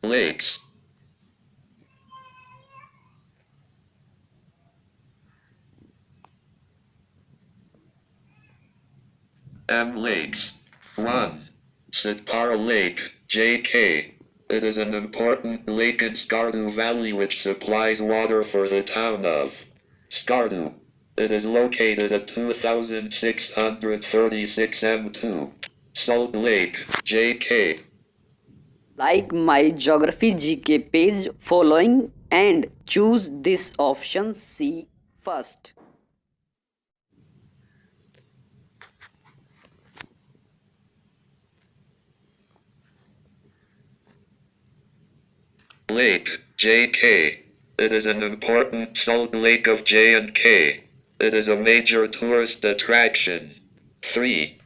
lakes, M lakes. 1. Satpara Lake, JK. It is an important lake in Skardu Valley which supplies water for the town of Skardu. It is located at 2636 m2. Salt Lake, JK. Like my geography GK page following and choose this option C first. Lake, JK. It is an important salt lake of J and K. It is a major tourist attraction. 3.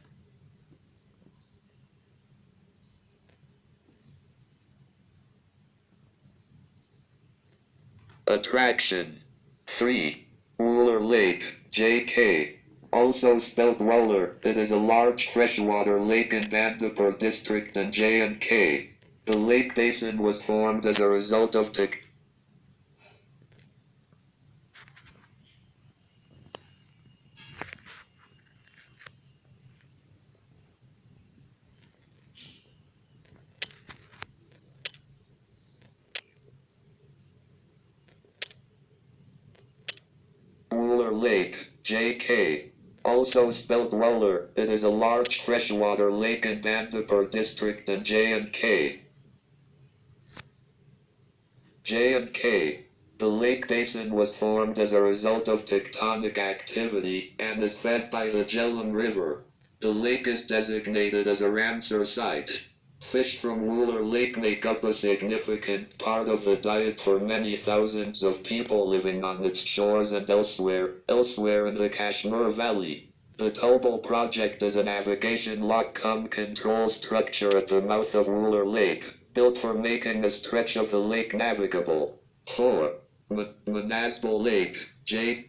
Attraction. 3. Wooler Lake, JK. Also spelled Woller, it is a large freshwater lake in Bandipur district in J and K. The lake basin was formed as a result of Wooler Lake, JK. Also spelled Woller, it is a large freshwater lake in Bandipur district in J and K. J and K. The lake basin was formed as a result of tectonic activity and is fed by the Jhelum River. The lake is designated as a Ramsar site. Fish from Wooler Lake make up a significant part of the diet for many thousands of people living on its shores and elsewhere in the Kashmir Valley. The Tobal project is a navigation lock-cum control structure at the mouth of Wooler Lake, built for making a stretch of the lake navigable. 4. Manasbal Lake, J.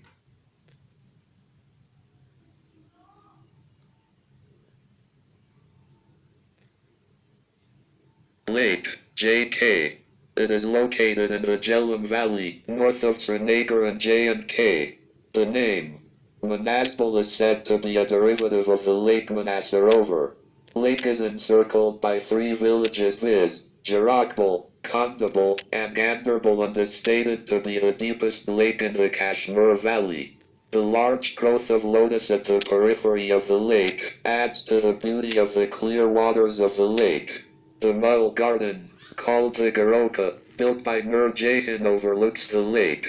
Lake, JK. It is located in the Jhelum Valley, north of Srinagar and J and K. The name Manasbal is said to be a derivative of the Lake Manasarovar. Lake is encircled by 3 villages viz. Jarakbal, Kondabal, and Ganderbal and is stated to be the deepest lake in the Kashmir Valley. The large growth of lotus at the periphery of the lake adds to the beauty of the clear waters of the lake. The Mull Garden, called the Garoka, built by Nur Jahan overlooks the lake.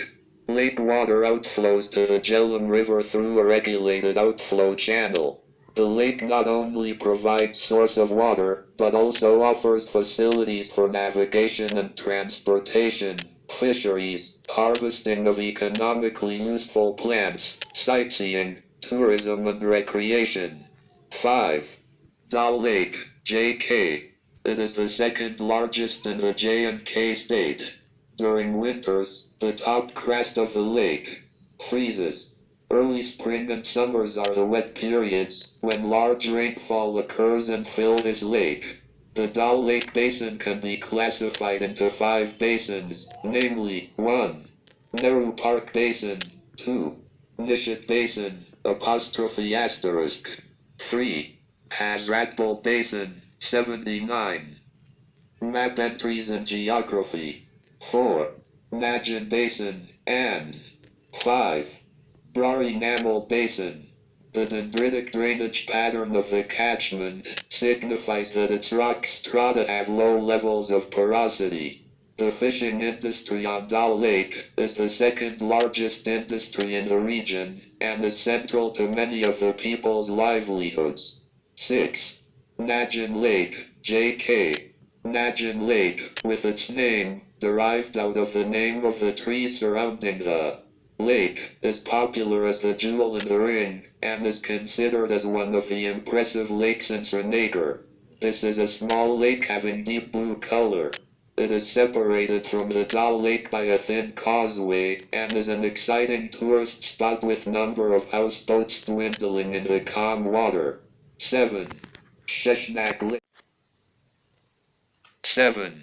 Lake water outflows to the Jhelum River through a regulated outflow channel. The lake not only provides source of water, but also offers facilities for navigation and transportation, fisheries, harvesting of economically useful plants, sightseeing, tourism and recreation. 5. Dal Lake, JK. It is the second largest in the J and K state. During winters, the top crest of the lake freezes. Early spring and summers are the wet periods, when large rainfall occurs and fill this lake. The Dal Lake Basin can be classified into 5 basins, namely 1. Nehru Park Basin, 2. Nishit Basin, ***, 3. Hazratbal Basin, 79. Map entries in geography. 4. Najan Basin, and 5. Brari Namal Basin. The dendritic drainage pattern of the catchment signifies that its rock strata have low levels of porosity. The fishing industry on Dal Lake is the second largest industry in the region and is central to many of the people's livelihoods. 6. Najan Lake, JK. Najan Lake, with its name, derived out of the name of the trees surrounding the lake, is popular as the jewel in the ring, and is considered as one of the impressive lakes in Srinagar. This is a small lake having deep blue color. It is separated from the Dal Lake by a thin causeway, and is an exciting tourist spot with number of houseboats dwindling in the calm water. 7. Sheshnak Lake. 7.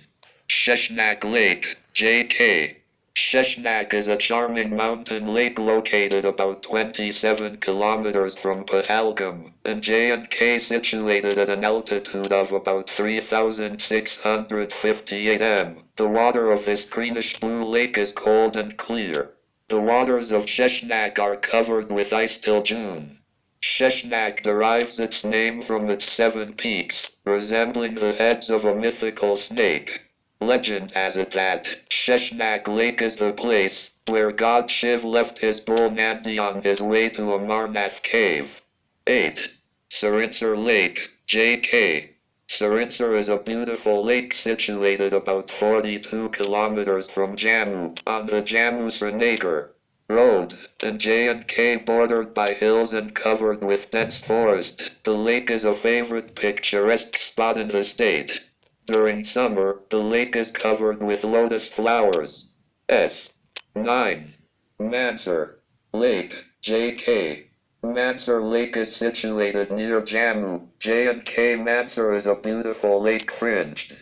Sheshnak Lake, JK. Sheshnak is a charming mountain lake located about 27 kilometers from Pahalgam, and J&K situated at an altitude of about 3,658 m. The water of this greenish-blue lake is cold and clear. The waters of Sheshnak are covered with ice till June. Sheshnak derives its name from its 7 peaks, resembling the heads of a mythical snake. Legend has it that Sheshnak Lake is the place where God Shiv left his bull Nandi on his way to Amarnath cave. 8. Sarinsar Lake, JK. Sarinsar is a beautiful lake situated about 42 kilometers from Jammu, on the Jammu-Srinagar Road, and J&K bordered by hills and covered with dense forest. The lake is a favorite picturesque spot in the state. During summer, the lake is covered with lotus flowers. 9. Mansar Lake, JK. Mansar Lake is situated near Jammu. J&K Mansar is a beautiful lake fringed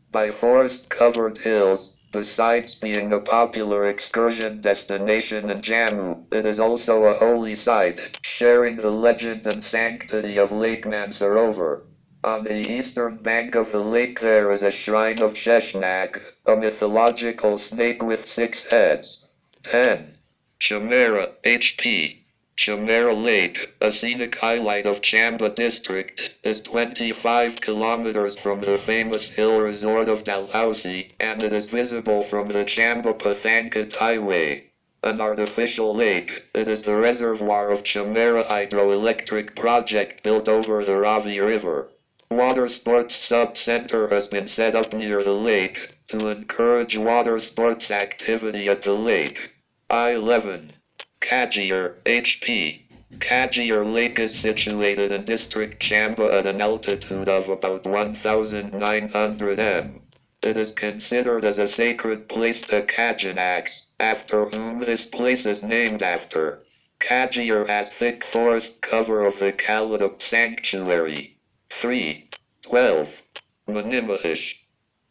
by forest-covered hills. Besides being a popular excursion destination in Jammu, it is also a holy site, sharing the legend and sanctity of Lake Mansarovar. On the eastern bank of the lake there is a shrine of Sheshnak, a mythological snake with 6 heads. 10. Chamera, HP. Chamera Lake, a scenic highlight of Chamba district, is 25 kilometers from the famous hill resort of Dalhousie, and it is visible from the Chamba-Pathankot highway. An artificial lake, it is the reservoir of Chamera hydroelectric project built over the Ravi River. Water sports sub-center has been set up near the lake to encourage water sports activity at the lake. I-11. Kajir, HP. Kajir Lake is situated in District Chamba at an altitude of about 1,900 m. It is considered as a sacred place to Kajinaks, after whom this place is named after. Kajir has thick forest cover of the Kaladup Sanctuary. 3.12. Manimahish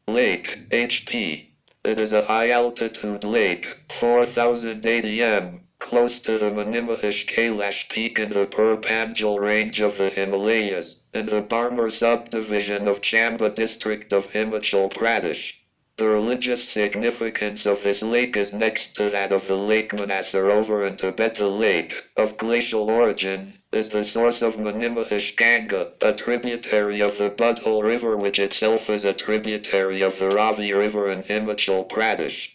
Lake, HP. It is a high-altitude lake, 4,080 m, close to the Manimahish Kailash Peak in the Purpanjal range of the Himalayas, in the Barmer subdivision of Chamba district of Himachal Pradesh. The religious significance of this lake is next to that of the Lake Manasarovar in Tibet. The lake, of glacial origin, is the source of Manimahish Ganga, a tributary of the Budhol River which itself is a tributary of the Ravi River in Himachal Pradesh.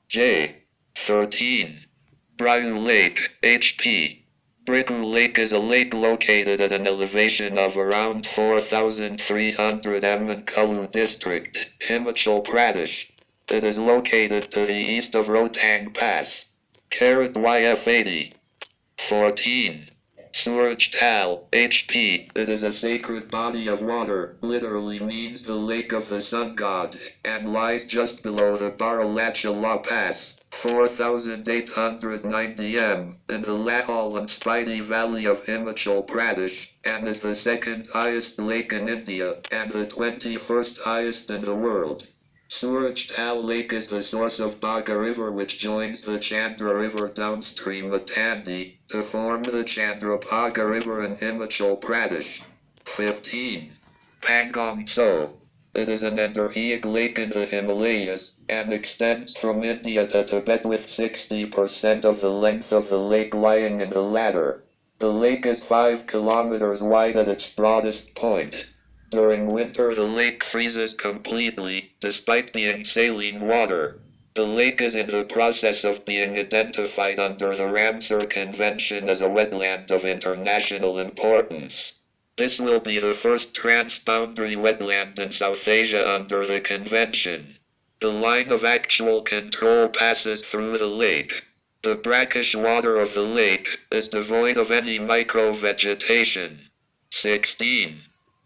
J. 13. Brigu Lake, HP. Brigu Lake is a lake located at an elevation of around 4,300 m in Kullu district, Himachal Pradesh. It is located to the east of Rohtang Pass. YF80. 14. Suraj Tal, HP. It is a sacred body of water, literally means the lake of the sun god, and lies just below the Baralachala Pass, 4,890 m, in the Lahol and Spiti Valley of Himachal Pradesh, and is the second highest lake in India, and the 21st highest in the world. Suraj Tal Lake is the source of Bhaga River which joins the Chandra River downstream at Tandi, to form the Chandrabhaga River in Himachal Pradesh. 15. Pangong Tso. It is an endorheic lake in the Himalayas, and extends from India to Tibet with 60% of the length of the lake lying in the latter. The lake is 5 kilometers wide at its broadest point. During winter the lake freezes completely, despite being saline water. The lake is in the process of being identified under the Ramsar Convention as a wetland of international importance. This will be the first transboundary wetland in South Asia under the convention. The line of actual control passes through the lake. The brackish water of the lake is devoid of any microvegetation. 16.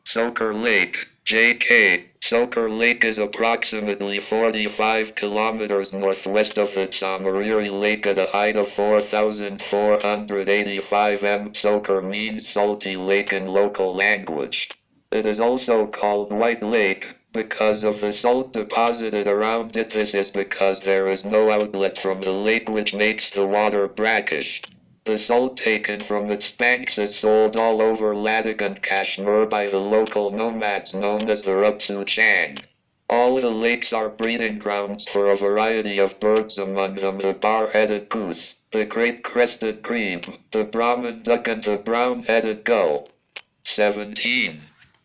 Sokar Lake, JK. Sokar Lake is approximately 45 kilometers northwest of the Tsamariri Lake at a height of 4,485 m. Sokar means salty lake in local language. It is also called White Lake, because of the salt deposited around it. This is because there is no outlet from the lake, which makes the water brackish. The salt taken from its banks is sold all over Ladakh and Kashmir by the local nomads known as the Rupsu-Chang. All the lakes are breeding grounds for a variety of birds, among them the bar-headed goose, the great crested grebe, the Brahmin duck and the brown-headed gull. 17.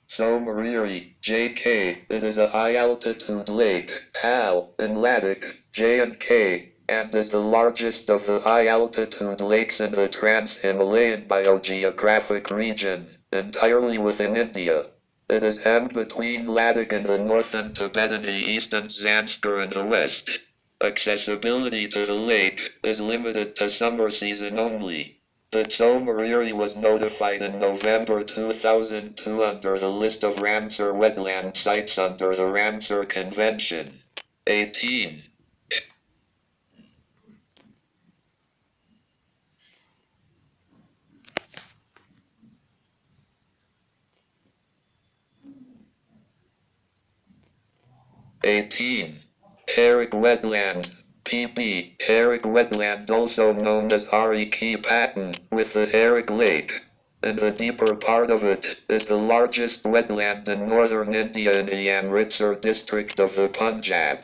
Somariri, J.K. It is a high-altitude lake, HAL, in Ladakh, J&K, and is the largest of the high-altitude lakes in the Trans-Himalayan biogeographic region, entirely within India. It is hemmed between Ladakh in the north and Tibet in the east and Zanskar in the west. Accessibility to the lake is limited to summer season only. The Somariri was notified in November 2002 under the list of Ramsar wetland sites under the Ramsar Convention. 18. Herrick Wetland, PB. Herrick Wetland, also known as Hariki Patan, with the Herrick Lake. And the deeper part of it is the largest wetland in northern India in the Amritsar district of the Punjab.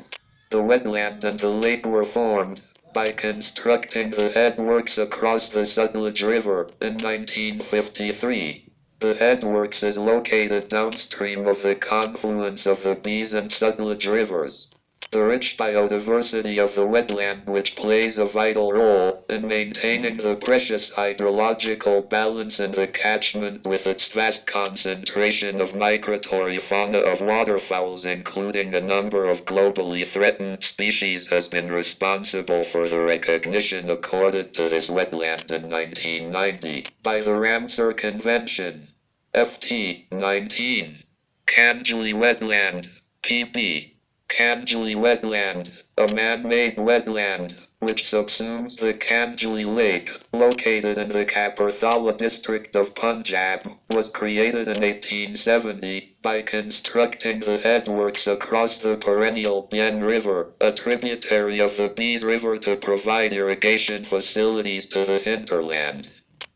The wetland and the lake were formed by constructing the headworks across the Sutlej River in 1953. The headworks is located downstream of the confluence of the Beas and Sutlej rivers. The rich biodiversity of the wetland, which plays a vital role in maintaining the precious hydrological balance in the catchment with its vast concentration of migratory fauna of waterfowls, including a number of globally threatened species, has been responsible for the recognition accorded to this wetland in 1990 by the Ramsar Convention. FT 19. Kanjli Wetland, PB. Kanjli Wetland, a man-made wetland, which subsumes the Kanjli Lake, located in the Kapurthala district of Punjab, was created in 1870 by constructing the headworks across the perennial Bien River, a tributary of the Beas River, to provide irrigation facilities to the hinterland.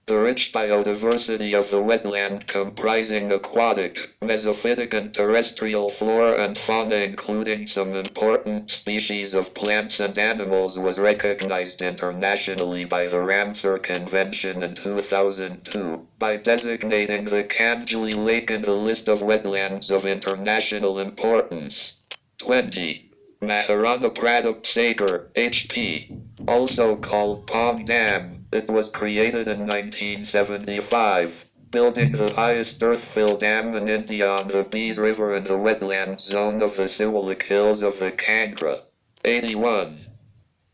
The rich biodiversity of the wetland, comprising aquatic, mesophytic and terrestrial flora and fauna, including some important species of plants and animals, was recognized internationally by the Ramsar Convention in 2002 by designating the Kanjli Lake in the list of wetlands of international importance. 20. Maharana Pratap Sagar, HP, also called Pong Dam. It was created in 1975, building the highest earth-fill dam in India on the Beas River in the wetland zone of the Siwalik Hills of the Kangra. 81.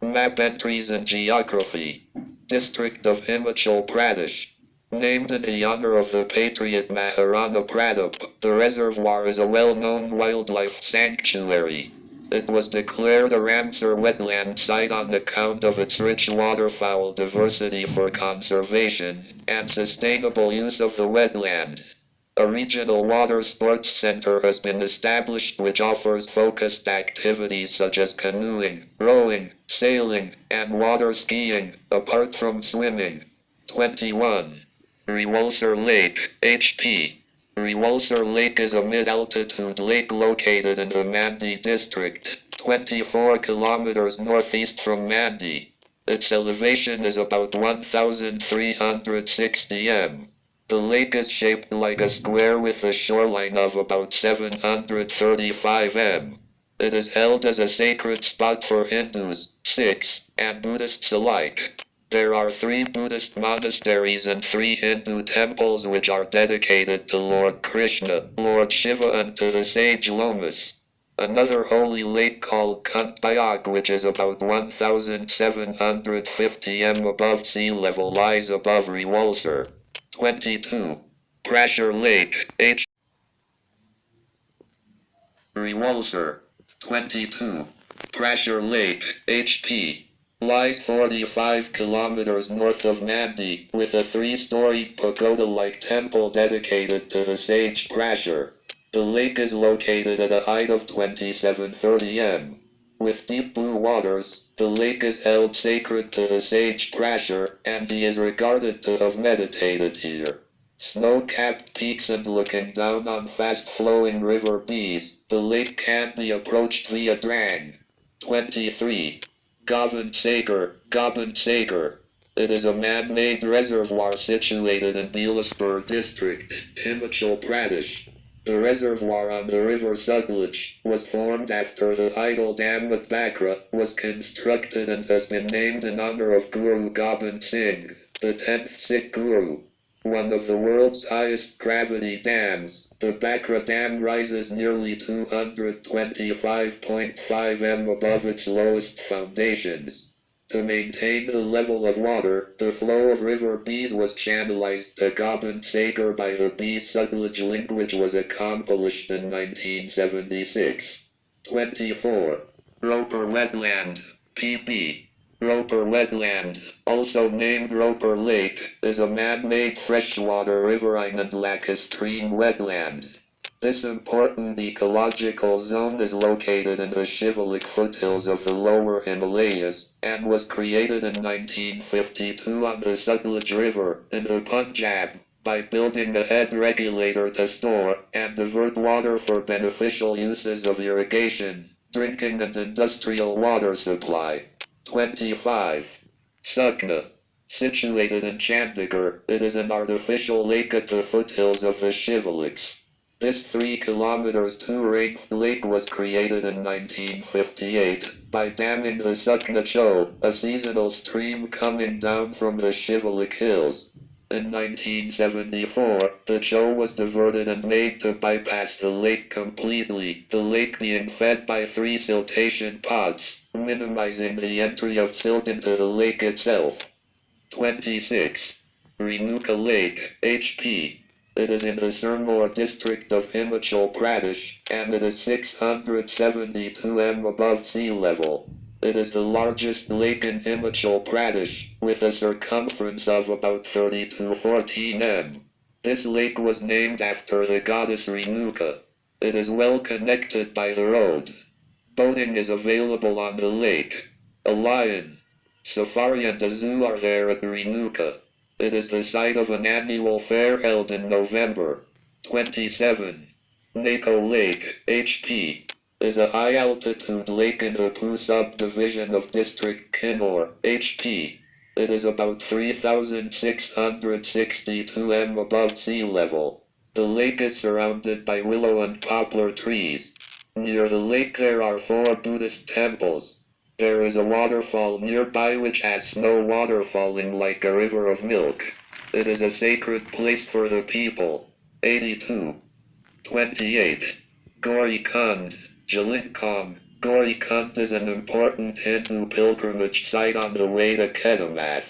Map entries in geography. District of Himachal Pradesh. Named in the honor of the patriot Maharana Pratap, the reservoir is a well-known wildlife sanctuary. It was declared a Ramsar wetland site on account of its rich waterfowl diversity for conservation and sustainable use of the wetland. A regional water sports center has been established which offers focused activities such as canoeing, rowing, sailing, and water skiing, apart from swimming. 21. Rewalsar Lake, HP. Rewalsar Lake is a mid-altitude lake located in the Mandi district, 24 kilometers northeast from Mandi. Its elevation is about 1,360 m. The lake is shaped like a square with a shoreline of about 735 m. It is held as a sacred spot for Hindus, Sikhs, and Buddhists alike. There are 3 Buddhist monasteries and 3 Hindu temples which are dedicated to Lord Krishna, Lord Shiva, and to the sage Lomas. Another holy lake called Kuntbayag, which is about 1,750 m above sea level, lies above Rewalsar. 22. Prashur Lake, H. Rewalsar. 22. Prashur Lake, HP. Lies 45 kilometers north of Mandi, with a 3-story pagoda-like temple dedicated to the sage Prashur. The lake is located at a height of 2730 m. With deep blue waters, the lake is held sacred to the sage Thrasher, and he is regarded to have meditated here. Snow-capped peaks and looking down on fast-flowing river Bees, the lake can be approached via Drang. 23. Gobind Sagar. It is a man-made reservoir situated in Bilaspur district, Himachal Pradesh. The reservoir on the river Sutlej was formed after the idol dam at Bakra was constructed and has been named in honor of Guru Gobind Singh, the 10th Sikh Guru. One of the world's highest gravity dams, the Bakra Dam rises nearly 225.5 m above its lowest foundations. To maintain the level of water, the flow of river Bees was channelized to Gobind Sagar by the Bee-Sutlej link, which was accomplished in 1976. 24. Roper Wetland, PB. Roper Wetland, also named Roper Lake, is a man-made freshwater riverine and lacustrine wetland. This important ecological zone is located in the shivalik foothills of the lower Himalayas, and was created in 1952 on the Sutlej River, in the Punjab, by building a head regulator to store and divert water for beneficial uses of irrigation, drinking and industrial water supply. 25. Sukna. Situated in Chandigarh, it is an artificial lake at the foothills of the Shivaliks. This 3 kilometers 2-length lake was created in 1958 by damming the Sukna Cho, a seasonal stream coming down from the Shivalik Hills. In 1974, the Cho was diverted and made to bypass the lake completely, the lake being fed by 3 siltation pods, minimizing the entry of silt into the lake itself. 26. Renuka Lake, HP. It is in the Sirmaur district of Himachal Pradesh, and it is 672 m above sea level. It is the largest lake in Himachal Pradesh, with a circumference of about 30 to 14 m. This lake was named after the goddess Renuka. It is well connected by the road. Boating is available on the lake. A lion, safari and a zoo are there at Renuka. It is the site of an annual fair held in November. 27. Neko Lake, HP, is a high-altitude lake in the Poo subdivision of District Kinnaur, HP. It is about 3,662 m above sea level. The lake is surrounded by willow and poplar trees. Near the lake there are 4 Buddhist temples. There is a waterfall nearby which has snow water falling like a river of milk. It is a sacred place for the people. 82. 28. Gauri Kund, Jalinkong. Gauri Kund is an important Hindu pilgrimage site on the way to Kedarnath.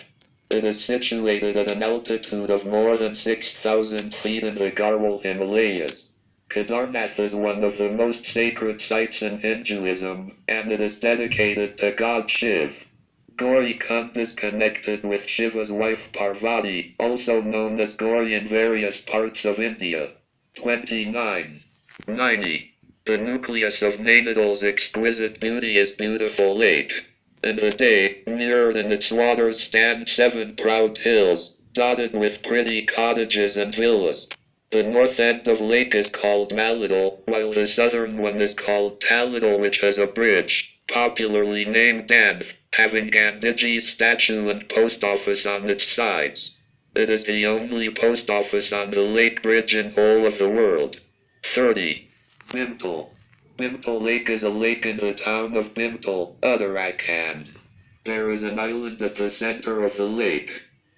It is situated at an altitude of more than 6,000 feet in the Garhwal Himalayas. Kedarnath is one of the most sacred sites in Hinduism, and it is dedicated to God Shiv. Gauri Kund is connected with Shiva's wife Parvati, also known as Gauri in various parts of India. 29. 90. The nucleus of Nainital's exquisite beauty is Beautiful Lake. In the day, mirrored in its waters stand 7 proud hills, dotted with pretty cottages and villas. The north end of lake is called Malidal, while the southern one is called Talidal, which has a bridge, popularly named Danth, having Gandhiji's statue and post office on its sides. It is the only post office on the lake bridge in whole of the world. 30. Bimtal. Bimtal Lake is a lake in the town of Bimtal, Uttarakhand. There is an island at the center of the lake.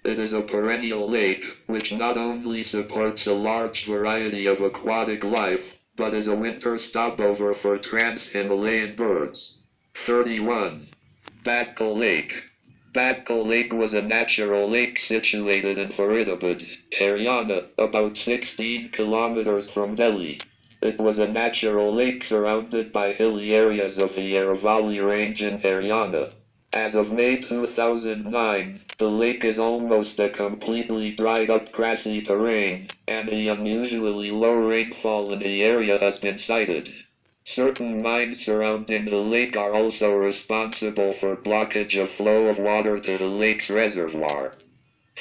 It is a perennial lake, which not only supports a large variety of aquatic life, but is a winter stopover for trans-Himalayan birds. 31. Badkal Lake. Badkal Lake was a natural lake situated in Faridabad, Haryana, about 16 kilometers from Delhi. It was a natural lake surrounded by hilly areas of the Aravalli range in Haryana. As of May 2009, the lake is almost a completely dried up grassy terrain, and the unusually low rainfall in the area has been cited. Certain mines surrounding the lake are also responsible for blockage of flow of water to the lake's reservoir.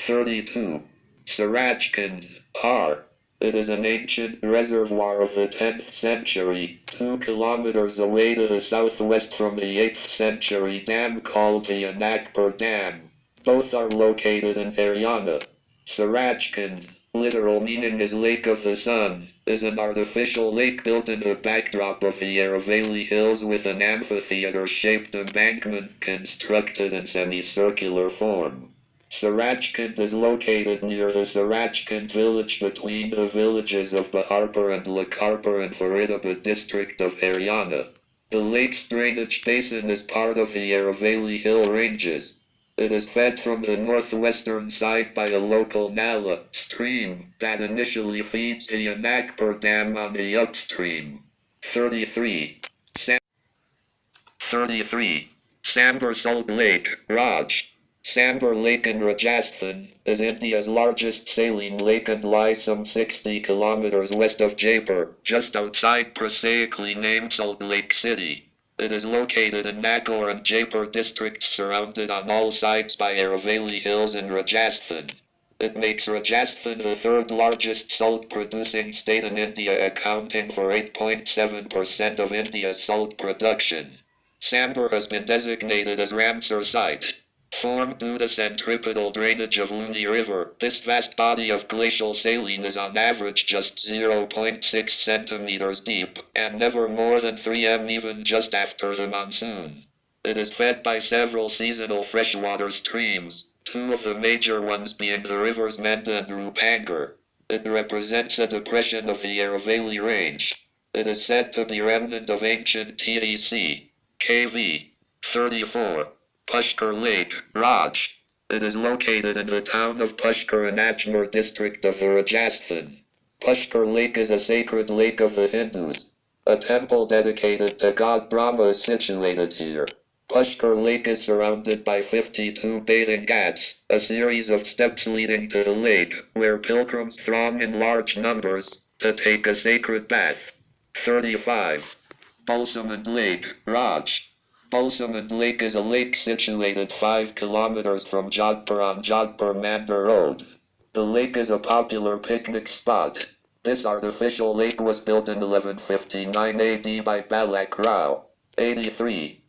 32. Sarajkand, R. It is an ancient reservoir of the 10th century, 2 kilometers away to the southwest from the 8th century dam called the Anakpur Dam. Both are located in Haryana. Sarajkand, literal meaning is Lake of the Sun, is an artificial lake built in the backdrop of the Aravalli Hills with an amphitheater-shaped embankment constructed in semicircular form. Sarajkand is located near the Sarajkand village between the villages of Baharpur and Lakarpur in Faridabad district of Haryana. The lake's drainage basin is part of the Aravalli Hill Ranges. It is fed from the northwestern side by a local Nala stream that initially feeds the Anakpur Dam on the upstream. 33. 33. Sambar Salt Lake, Raj. Sambar Lake in Rajasthan is India's largest saline lake and lies some 60 kilometers west of Jaipur, just outside prosaically named Salt Lake City. It is located in Nagaur and Jaipur districts surrounded on all sides by Aravalli Hills in Rajasthan. It makes Rajasthan the third largest salt-producing state in India, accounting for 8.7% of India's salt production. Sambar has been designated as Ramsar Site. Formed due to centripetal drainage of Luni River, this vast body of glacial saline is on average just 0.6 centimeters deep, and never more than 3 m even just after the monsoon. It is fed by several seasonal freshwater streams, 2 of the major ones being the rivers Menda and Rupangar. It represents a depression of the Aravalli Range. It is said to be remnant of ancient TEC. KV. 34. Pushkar Lake, Raj. It is located in the town of Pushkar in Ajmer district of Rajasthan. Pushkar Lake is a sacred lake of the Hindus. A temple dedicated to god Brahma is situated here. Pushkar Lake is surrounded by 52 bathing ghats, a series of steps leading to the lake, where pilgrims throng in large numbers to take a sacred bath. 35. Balsamand Lake, Raj. Balsamand Lake is a lake situated 5 kilometers from Jodhpur on Jodhpur-Mandar Road. The lake is a popular picnic spot. This artificial lake was built in 1159 AD by Balak Rao. 83.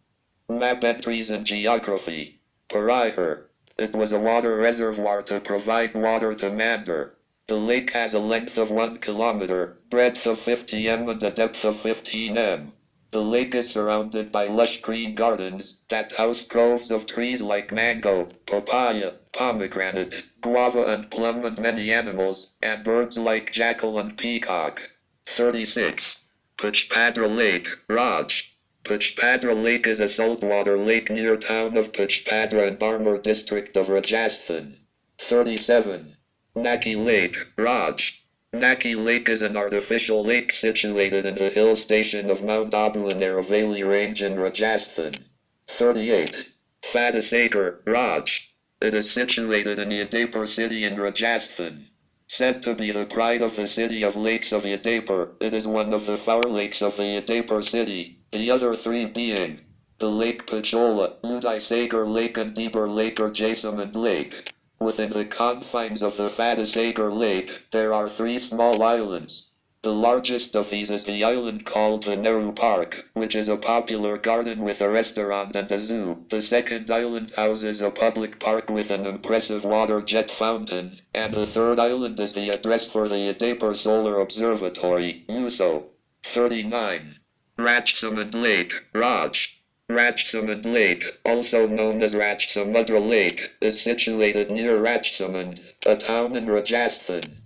Map entries in geography. Parihar. It was a water reservoir to provide water to Mandar. The lake has a length of 1 kilometer, breadth of 50 m and a depth of 15 m. The lake is surrounded by lush green gardens that house groves of trees like mango, papaya, pomegranate, guava and plum and many animals, and birds like jackal and peacock. 36. Pachpadra Lake, Raj. Pachpadra Lake is a saltwater lake near town of Pachpadra in Barmer district of Rajasthan. 37. Naki Lake, Raj. Naki Lake is an artificial lake situated in the hill station of Mount Abu in Aravalli Range in Rajasthan. 38. Fatasagar, Raj. It is situated in Udaipur city in Rajasthan. Said to be the pride of the city of lakes of Udaipur, it is one of the 4 lakes of the Udaipur city, the other 3 being the Lake Pachola, Uday Sagar Lake and Deeper Lake or Jaisamand Lake. Within the confines of the Fatasagar Lake, there are 3 small islands. The largest of these is the island called the Nehru Park, which is a popular garden with a restaurant and a zoo. The second island houses a public park with an impressive water jet fountain, and the third island is the address for the Udaipur Solar Observatory, USO. 39. Rajsamand Lake, Raj. Rajsamand Lake, also known as Rajsamudra Lake, is situated near Rajsamand, a town in Rajasthan.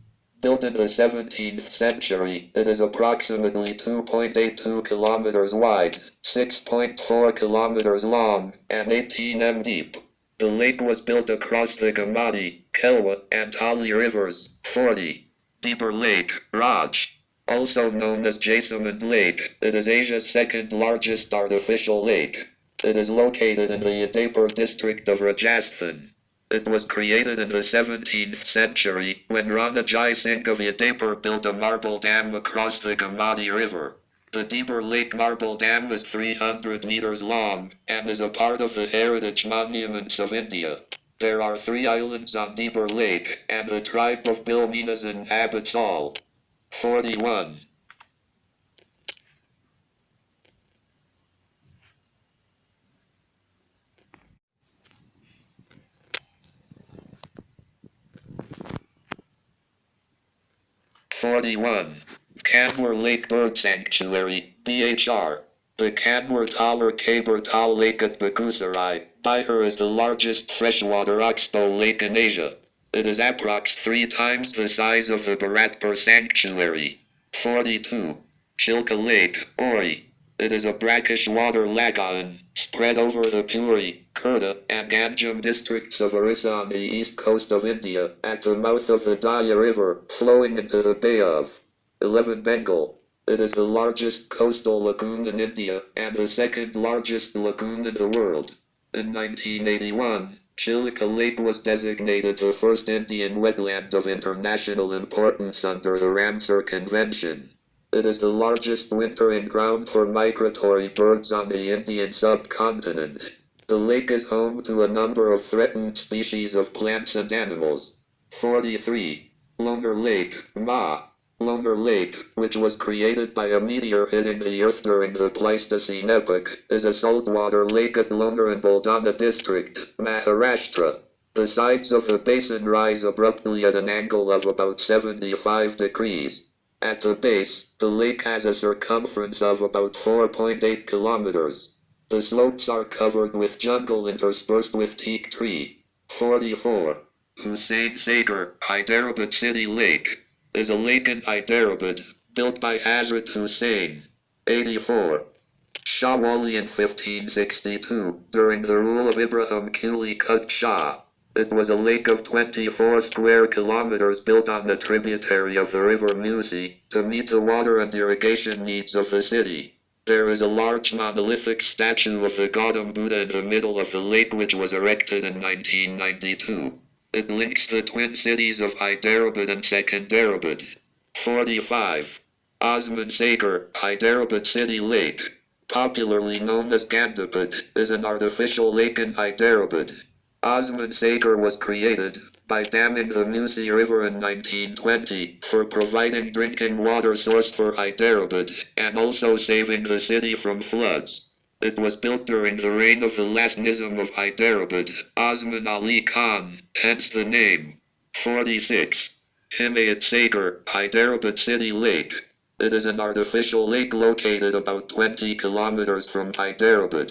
Built in the 17th century, it is approximately 2.82 kilometers wide, 6.4 kilometers long, and 18 m deep. The lake was built across the Gamadi, Kelwa, and Tali rivers. 40. Deeper Lake, Raj. Also known as Jaisamand Lake, it is Asia's second largest artificial lake. It is located in the Udaipur district of Rajasthan. It was created in the 17th century when Rana Jai Singh of Udaipur built a marble dam across the Gamadi River. The Deeper Lake Marble Dam is 300 meters long and is a part of the Heritage Monuments of India. There are 3 islands on Deeper Lake, and the tribe of Bilminas inhabits all. 41. Kanwar Lake Bird Sanctuary, BHR. The Kanwar Tower Kabur Tal Lake at Begusarai, Bihar is the largest freshwater oxbow lake in Asia. It is approx 3 times the size of the Bharatpur Sanctuary. 42. Chilka Lake, Ori. It is a brackish water lagoon, spread over the Puri, Kurda, and Ganjam districts of Orissa on the east coast of India, at the mouth of the Daya River, flowing into the Bay of 11 Bengal. It is the largest coastal lagoon in India, and the second largest lagoon in the world. In 1981, Chilka Lake was designated the first Indian wetland of international importance under the Ramsar Convention. It is the largest wintering ground for migratory birds on the Indian subcontinent. The lake is home to a number of threatened species of plants and animals. 43. Longer Lake, Ma. Longer Lake, which was created by a meteor hitting the Earth during the Pleistocene epoch, is a saltwater lake at Longer in Buldana district, Maharashtra. The sides of the basin rise abruptly at an angle of about 75 degrees. At the base, the lake has a circumference of about 4.8 kilometers. The slopes are covered with jungle interspersed with teak tree. 44. Hussain Sagar, Hyderabad City Lake, is a lake in Hyderabad, built by Hazrat Hussain. 84. Shah Wali in 1562, during the rule of Ibrahim Quli Qutb Shah. It was a lake of 24 square kilometers built on the tributary of the river Musi, to meet the water and irrigation needs of the city. There is a large monolithic statue of the Gautam Buddha in the middle of the lake which was erected in 1992. It links the twin cities of Hyderabad and Secunderabad. 45. Osman Sagar, Hyderabad City Lake, popularly known as Gandapad, is an artificial lake in Hyderabad. Osman Sagar was created by damming the Musi River in 1920 for providing drinking water source for Hyderabad and also saving the city from floods. It was built during the reign of the last Nizam of Hyderabad, Osman Ali Khan, hence the name. 46. Himayat Sagar, Hyderabad City Lake. It is an artificial lake located about 20 kilometers from Hyderabad.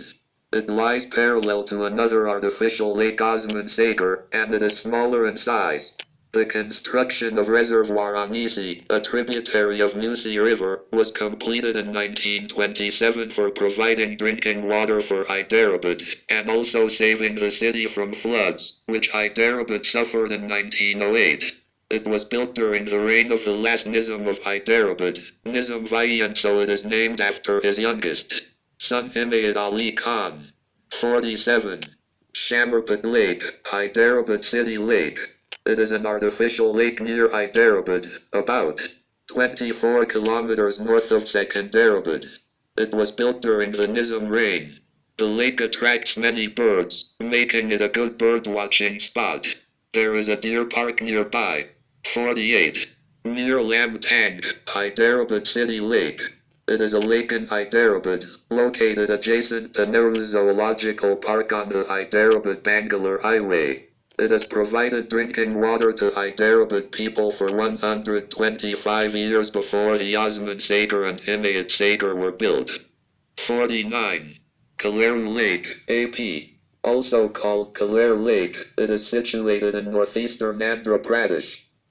It lies parallel to another artificial lake Osman Sagar, and it is smaller in size. The construction of Reservoir Anisi, a tributary of Musi River, was completed in 1927 for providing drinking water for Hyderabad, and also saving the city from floods, which Hyderabad suffered in 1908. It was built during the reign of the last Nizam of Hyderabad, Nizam Vai, and so it is named after his youngest son Himayat Ali Khan. 47. Shamarpet Lake, Hyderabad City Lake. It is an artificial lake near Hyderabad, about 24 kilometers north of Secunderabad. It was built during the Nizam reign. The lake attracts many birds, making it a good bird watching spot. There is a deer park nearby. 48. Mir Lam Tang, Hyderabad City Lake. It is a lake in Hyderabad, located adjacent to Nehru Zoological Park on the Hyderabad-Bangalore Highway. It has provided drinking water to Hyderabad people for 125 years before the Osman Sagar and Himayat Sagar were built. 49. Kaleru Lake, AP. Also called Kaler Lake, it is situated in northeastern Andhra Pradesh.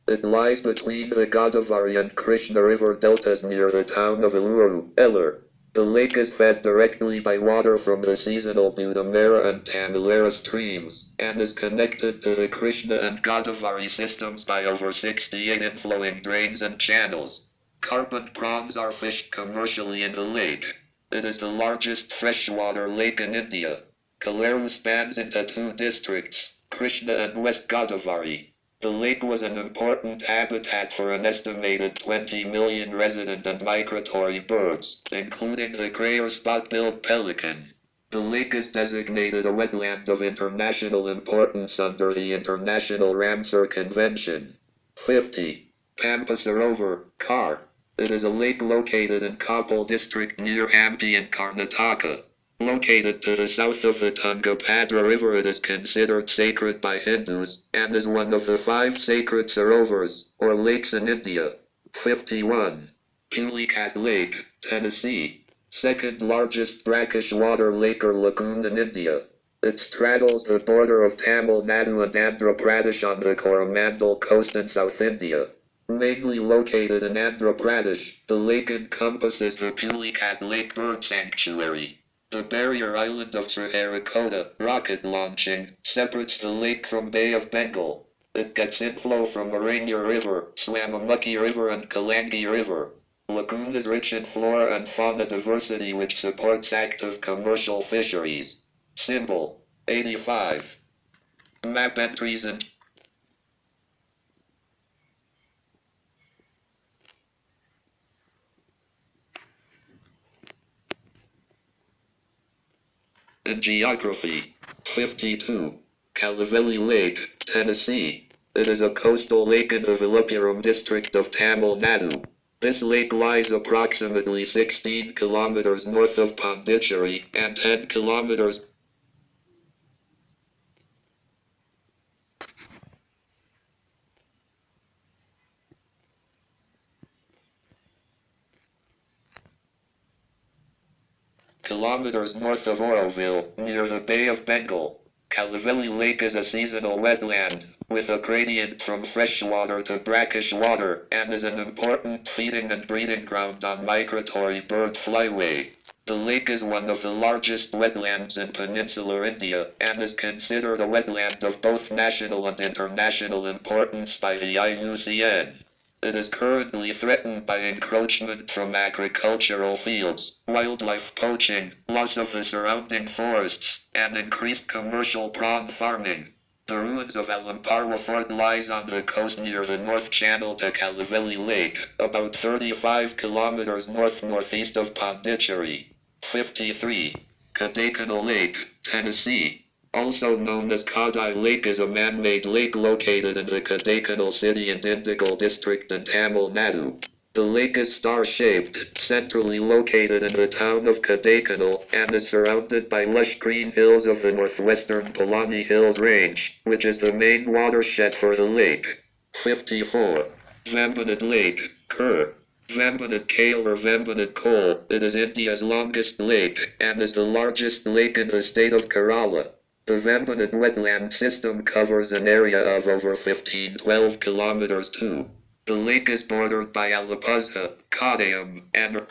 It lies between the Godavari and Krishna River deltas near the town of Eluru, Eller. The lake is fed directly by water from the seasonal Budamera and Tamilara streams, and is connected to the Krishna and Godavari systems by over 68 inflowing drains and channels. Carbon prawns are fished commercially in the lake. It is the largest freshwater lake in India. Kaleru spans into two districts, Krishna and West Godavari. The lake was an important habitat for an estimated 20 million resident and migratory birds, including the grey or spot-billed pelican. The lake is designated a wetland of international importance under the International Ramsar Convention. 50. Pampa Sarovar, Kar. It is a lake located in Koppal district near Hampi in Karnataka. Located to the south of the Tungabhadra River, it is considered sacred by Hindus, and is one of the 5 sacred sarovars, or lakes in India. 51. Pulicat Lake, Tennessee. Second largest brackish water lake or lagoon in India. It straddles the border of Tamil Nadu and Andhra Pradesh on the Coromandel coast in South India. Mainly located in Andhra Pradesh, the lake encompasses the Pulicat Lake Bird Sanctuary. The barrier island of Sriharikota, rocket launching, separates the lake from Bay of Bengal. It gets inflow from Aranya River, Swamamukhi River and Kalangi River. Lagoon is rich in flora and fauna diversity which supports active commercial fisheries. Symbol 85. Map entries in geography. 52. Kalavelli Lake, Tennessee. It is a coastal lake in the Villupuram district of Tamil Nadu. This lake lies approximately 16 kilometers north of Pondicherry and 10 kilometers north of Oroville, near the Bay of Bengal. Kalavelli Lake is a seasonal wetland, with a gradient from freshwater to brackish water, and is an important feeding and breeding ground on migratory bird flyway. The lake is one of the largest wetlands in peninsular India, and is considered a wetland of both national and international importance by the IUCN. It is currently threatened by encroachment from agricultural fields, wildlife poaching, loss of the surrounding forests, and increased commercial prawn farming. The ruins of Alamparwa Fort lies on the coast near the North Channel to Kalavelli Lake, about 35 kilometers north-northeast of Pondicherry. 53. Kodaikanal Lake, Tennessee. Also known as Kadai Lake, is a man-made lake located in the Kodaikanal city and Dindigul district in Tamil Nadu. The lake is star-shaped, centrally located in the town of Kodaikanal, and is surrounded by lush green hills of the northwestern Palani Hills Range, which is the main watershed for the lake. 54. Vembanad Lake, Kerr. Vembanad Kale or Vembanad Cole, it is India's longest lake, and is the largest lake in the state of Kerala. The Vembanad wetland system covers an area of over 12 kilometers too. The lake is bordered by Alapuzha, Kottayam, and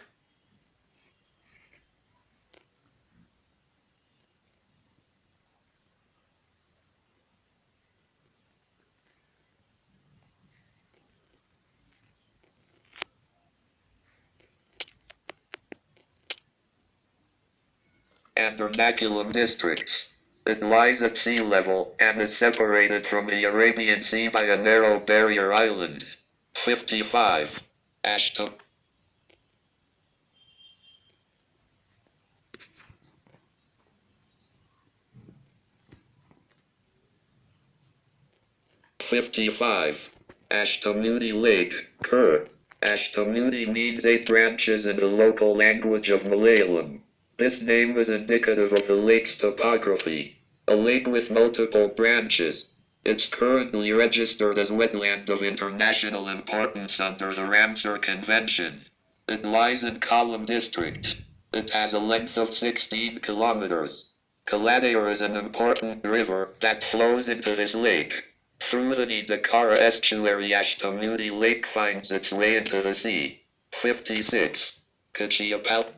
'and Ernakulam districts. It lies at sea level, and is separated from the Arabian Sea by a narrow barrier island. 55. Ashtam. 55. Ashtamudi Lake, Kerr. Ashtamudi means 8 branches in the local language of Malayalam. This name is indicative of the lake's topography. A lake with multiple branches. It's currently registered as wetland of international importance under the Ramsar Convention. It lies in Kollam district. It has a length of 16 kilometers. Kaladayar is an important river that flows into this lake. Through the Nidakara estuary, Ashtamudi Lake finds its way into the sea. 56. Kachiapal.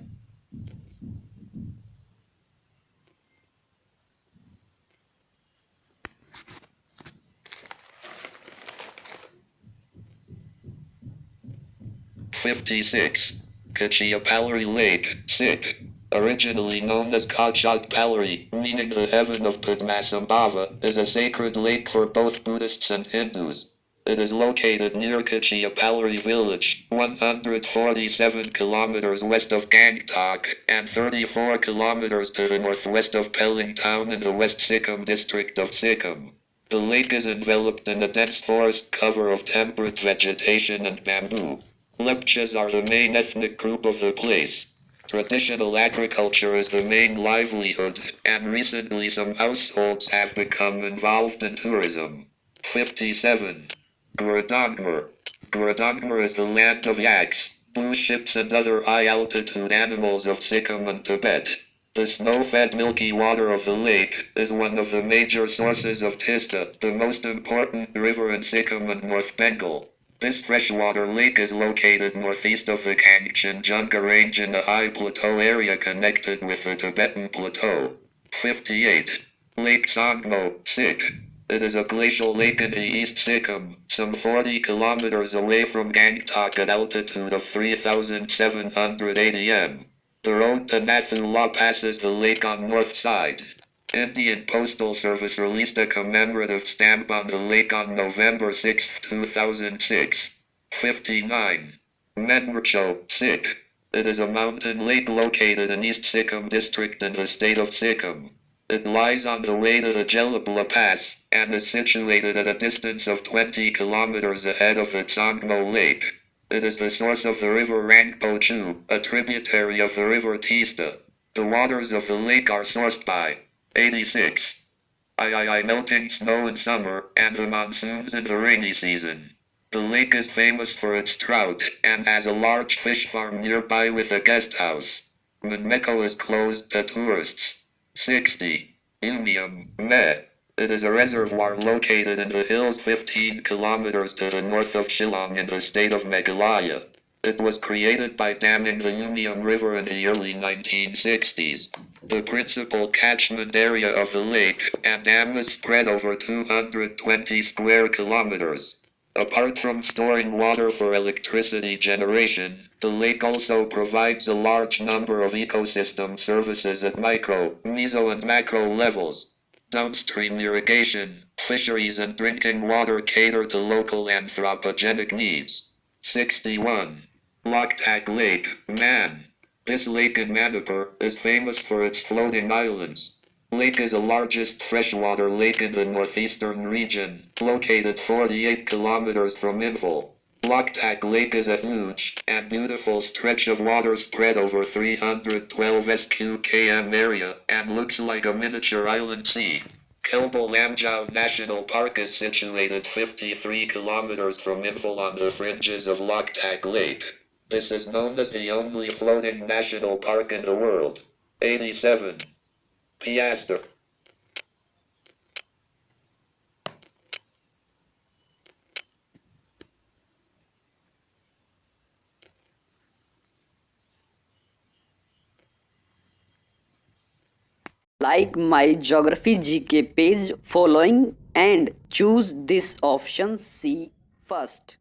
56. Kachiapalari Lake, Sikh. Originally known as Kachakpalari, meaning the heaven of Padmasambhava, is a sacred lake for both Buddhists and Hindus. It is located near Kachiyapalari village, 147 kilometers west of Gangtok, and 34 kilometers to the northwest of Pelling town in the West Sikkim district of Sikkim. The lake is enveloped in a dense forest cover of temperate vegetation and bamboo. Lepchas are the main ethnic group of the place. Traditional agriculture is the main livelihood, and recently some households have become involved in tourism. 57. Gurudangmur. Gurudangmur is the land of yaks, blue ships and other high-altitude animals of Sikkim and Tibet. The snow-fed milky water of the lake is one of the major sources of Tista, the most important river in Sikkim and North Bengal. This freshwater lake is located northeast of the Kangchenjunga range in a high plateau area connected with the Tibetan Plateau. 58. Lake Sangmo, Sikh. It is a glacial lake in the East Sikkim, some 40 kilometers away from Gangtok at altitude of 3,780 m. The road to Nathula passes the lake on north side. Indian Postal Service released a commemorative stamp on the lake on November 6, 2006. 59. Menmurcho, Sikh. It is a mountain lake located in East Sikkim district in the state of Sikkim. It lies on the way to the Jelabla Pass, and is situated at a distance of 20 kilometers ahead of the Tsangmo Lake. It is the source of the river Rangpo-chu, a tributary of the river Tista. The waters of the lake are sourced by 86. Melting snow in summer, and the monsoons in the rainy season. The lake is famous for its trout, and has a large fish farm nearby with a guest house. Menmeko is closed to tourists. 60. Umium, Me. It is a reservoir located in the hills 15 kilometers to the north of Shillong in the state of Meghalaya. It was created by damming the Umium River in the early 1960s. The principal catchment area of the lake and dam is spread over 220 square kilometers. Apart from storing water for electricity generation, the lake also provides a large number of ecosystem services at micro, meso and macro levels. Downstream irrigation, fisheries and drinking water cater to local anthropogenic needs. 61. Loktak Lake, Man. This lake in Manipur is famous for its floating islands. Lake is the largest freshwater lake in the northeastern region, located 48 kilometers from Imphal. Loktak Lake is a huge and beautiful stretch of water spread over 312 sq.km area and looks like a miniature island sea. Kelbo Lamjau National Park is situated 53 kilometers from Imphal on the fringes of Loktak Lake. This is known as the only floating national park in the world. 87. Piaster. Like my geography GK page following and choose this option C first.